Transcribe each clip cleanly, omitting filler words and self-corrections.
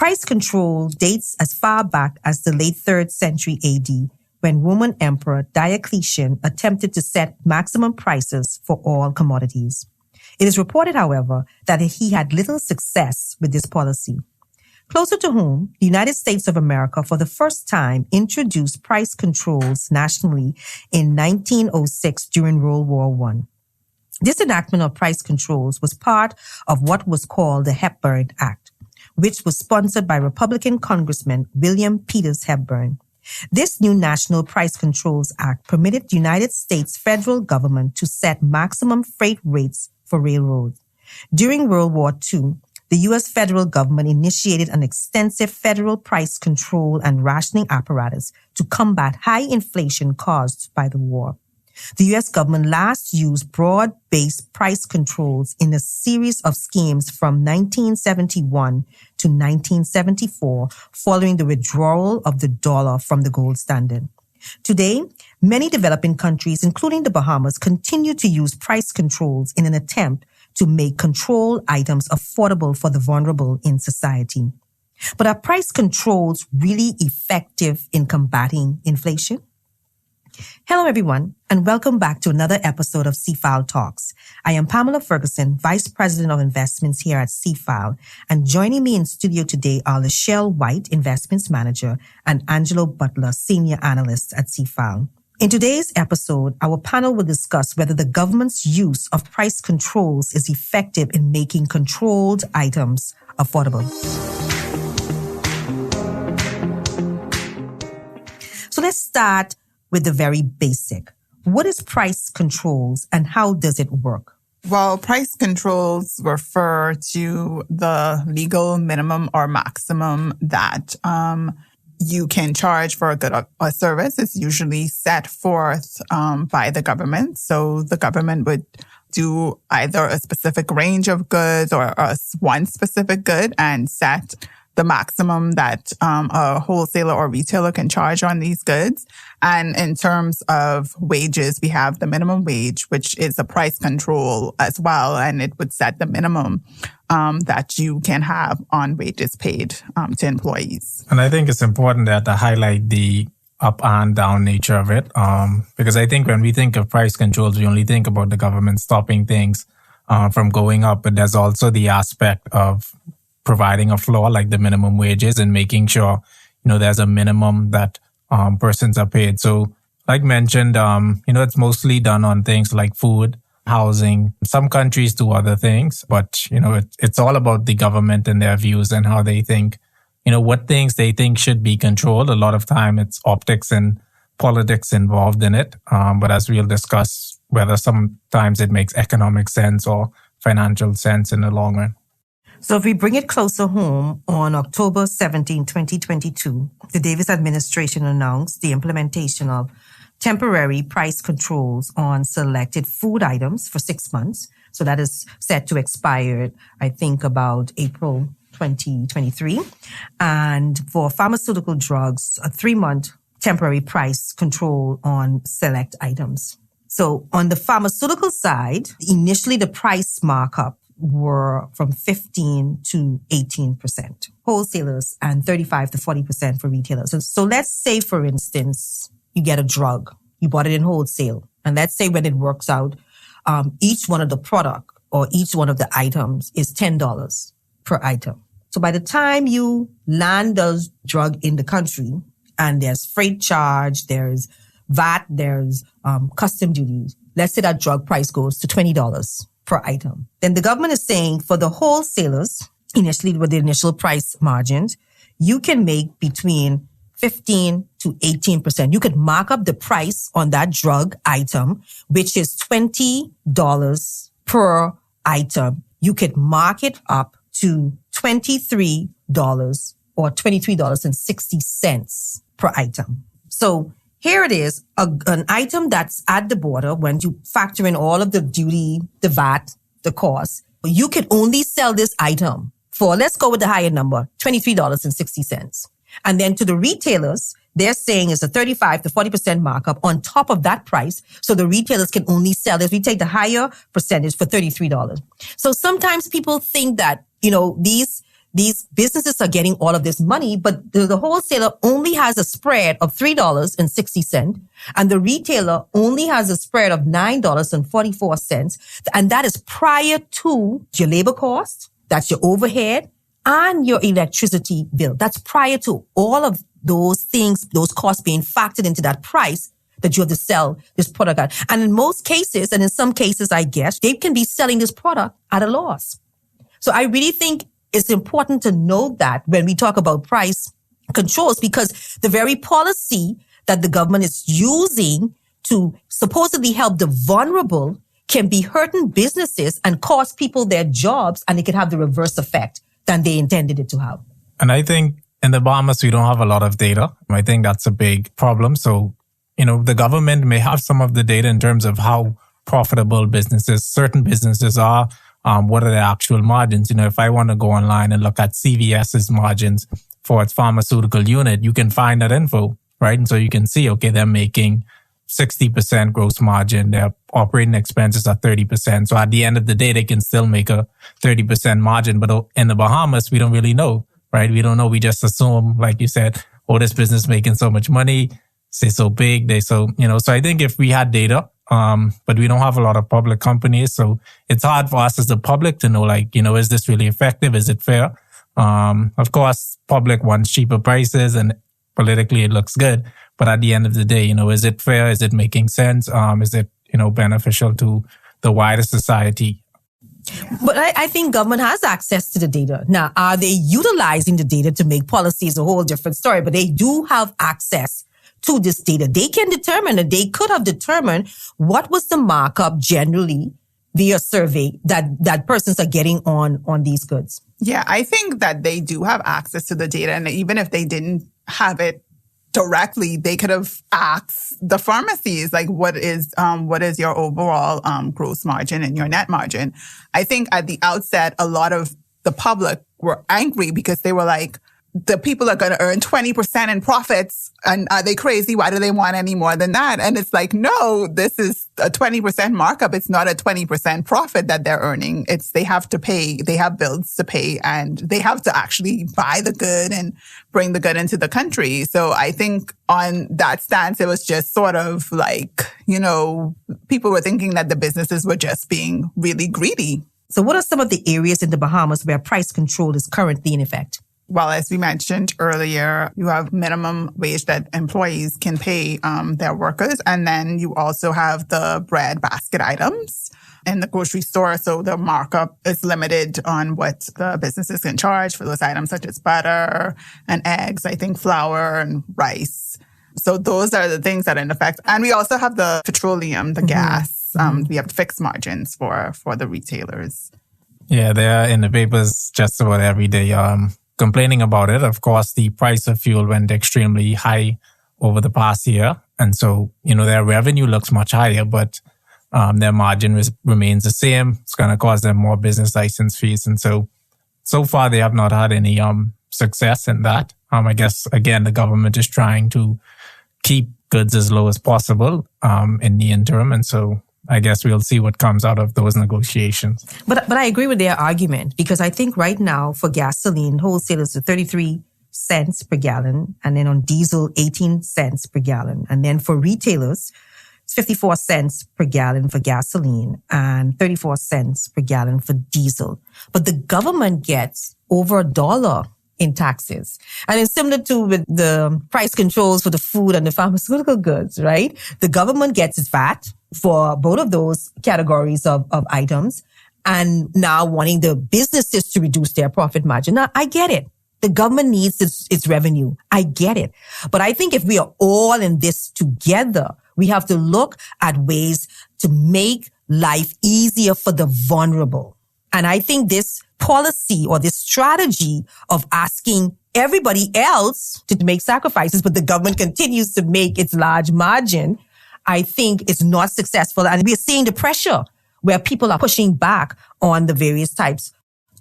Price control dates as far back as the late 3rd century AD, when Roman Emperor Diocletian attempted to set maximum prices for all commodities. It is reported, however, that he had little success with this policy. Closer to home, the United States of America for the first time introduced price controls nationally in 1906 during World War I. This enactment of price controls was part of what was called the Hepburn Act, which was sponsored by Republican Congressman William Peters Hepburn. This new National Price Controls Act permitted the United States federal government to set maximum freight rates for railroads. During World War II, the U.S. federal government initiated an extensive federal price control and rationing apparatus to combat high inflation caused by the war. The U.S. government last used broad-based price controls in a series of schemes from 1971 to 1974, following the withdrawal of the dollar from the gold standard. Today, many developing countries, including the Bahamas, continue to use price controls in an attempt to make control items affordable for the vulnerable in society. But are price controls really effective in combating inflation? Hello, everyone, and welcome back to another episode of CFAL Talks. I am Pamela Ferguson, Vice President of Investments here at CFAL, and joining me in studio today are Lashell White, Investments Manager, and Angelo Butler, Senior Analyst at CFAL. In today's episode, our panel will discuss whether the government's use of price controls is effective in making controlled items affordable. So let's start with the very basic. What is price controls and how does it work? Well, price controls refer to the legal minimum or maximum that you can charge for a good or service. It's usually set forth by the government. So the government would do either a specific range of goods or one specific good and set the maximum that a wholesaler or retailer can charge on these goods. And in terms of wages, we have the minimum wage, which is a price control as well. And it would set the minimum that you can have on wages paid to employees. And I think it's important that to highlight the up and down nature of it, because I think when we think of price controls, we only think about the government stopping things from going up, but there's also the aspect of providing a floor like the minimum wages and making sure, there's a minimum that persons are paid. So like mentioned, it's mostly done on things like food, housing. Some countries do other things, but, it's all about the government and their views and how they think, what things they think should be controlled. A lot of time it's optics and politics involved in it. But as we'll discuss, whether sometimes it makes economic sense or financial sense in the long run. So if we bring it closer home, on October 17, 2022, the Davis administration announced the implementation of temporary price controls on selected food items for 6 months. So that is set to expire, I think, about April 2023. And for pharmaceutical drugs, a 3-month temporary price control on select items. So on the pharmaceutical side, initially the price markup were from 15 to 18%, wholesalers, and 35 to 40% for retailers. So let's say, for instance, you get a drug, you bought it in wholesale, and let's say when it works out, each one of the product or each one of the items is $10 per item. So by the time you land the drug in the country, and there's freight charge, there's VAT, there's custom duties, let's say that drug price goes to $20 per item. Then the government is saying for the wholesalers, initially with the initial price margins, you can make between 15 to 18%. You could mark up the price on that drug item, which is $20 per item. You could mark it up to $23 or $23.60 per item. So here it is, an item that's at the border. When you factor in all of the duty, the VAT, the cost, you can only sell this item for, let's go with the higher number, $23.60. And then to the retailers, they're saying it's a 35 to 40% markup on top of that price. So the retailers can only sell this. We take the higher percentage for $33. So sometimes people think that, these businesses are getting all of this money, but the wholesaler only has a spread of $3.60, and the retailer only has a spread of $9.44. And that is prior to your labor cost, that's your overhead, and your electricity bill. That's prior to all of those things, those costs being factored into that price that you have to sell this product at. And in most cases, and in some cases, I guess, they can be selling this product at a loss. So I really think it's important to note that when we talk about price controls, because the very policy that the government is using to supposedly help the vulnerable can be hurting businesses and cost people their jobs, and it can have the reverse effect than they intended it to have. And I think in the Bahamas, we don't have a lot of data. I think that's a big problem. So, the government may have some of the data in terms of how profitable certain businesses are. What are the actual margins? If I want to go online and look at CVS's margins for its pharmaceutical unit, you can find that info, right? And so you can see, okay, they're making 60% gross margin. Their operating expenses are 30%. So at the end of the day, they can still make a 30% margin. But in the Bahamas, we don't really know, right? We don't know. We just assume, like you said, this business making so much money, they're so big, so I think if we had data, but we don't have a lot of public companies, so it's hard for us as the public to know, is this really effective? Is it fair? Of course, public wants cheaper prices and politically it looks good. But at the end of the day, is it fair? Is it making sense? Is it, beneficial to the wider society? But I think government has access to the data. Now, are they utilizing the data to make policies? A whole different story, but they do have access to this data. They can determine, and they could have determined what was the markup generally via survey that persons are getting on these goods. Yeah, I think that they do have access to the data. And even if they didn't have it directly, they could have asked the pharmacies, what is your overall gross margin and your net margin? I think at the outset, a lot of the public were angry because they were like, the people are going to earn 20% in profits. And are they crazy? Why do they want any more than that? And it's like, no, this is a 20% markup. It's not a 20% profit that they're earning. They have to pay. They have bills to pay, and they have to actually buy the good and bring the good into the country. So I think on that stance, it was just sort of people were thinking that the businesses were just being really greedy. So what are some of the areas in the Bahamas where price control is currently in effect? Well, as we mentioned earlier, you have minimum wage that employees can pay their workers. And then you also have the bread basket items in the grocery store. So the markup is limited on what the businesses can charge for those items, such as butter and eggs, I think flour and rice. So those are the things that are in effect. And we also have the petroleum, the gas. We have fixed margins for the retailers. Yeah, they're in the papers just about every day. Complaining about it. Of course, the price of fuel went extremely high over the past year. And so, their revenue looks much higher, but their margin remains the same. It's going to cause them more business license fees. And so far, they have not had any success in that. I guess, again, the government is trying to keep goods as low as possible in the interim. And so I guess we'll see what comes out of those negotiations. But I agree with their argument, because I think right now for gasoline, wholesalers are 33 cents per gallon, and then on diesel, 18 cents per gallon. And then for retailers, it's 54 cents per gallon for gasoline and 34 cents per gallon for diesel. But the government gets over $1 in taxes. And it's similar to with the price controls for the food and the pharmaceutical goods, right? The government gets its VAT for both of those categories of items, and now wanting the businesses to reduce their profit margin. Now, I get it. The government needs its revenue. I get it. But I think if we are all in this together, we have to look at ways to make life easier for the vulnerable. And I think this policy or this strategy of asking everybody else to make sacrifices, but the government continues to make its large margin, I think is not successful. And we're seeing the pressure where people are pushing back on the various types.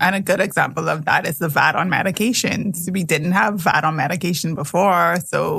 And a good example of that is the VAT on medications. We didn't have VAT on medication before. So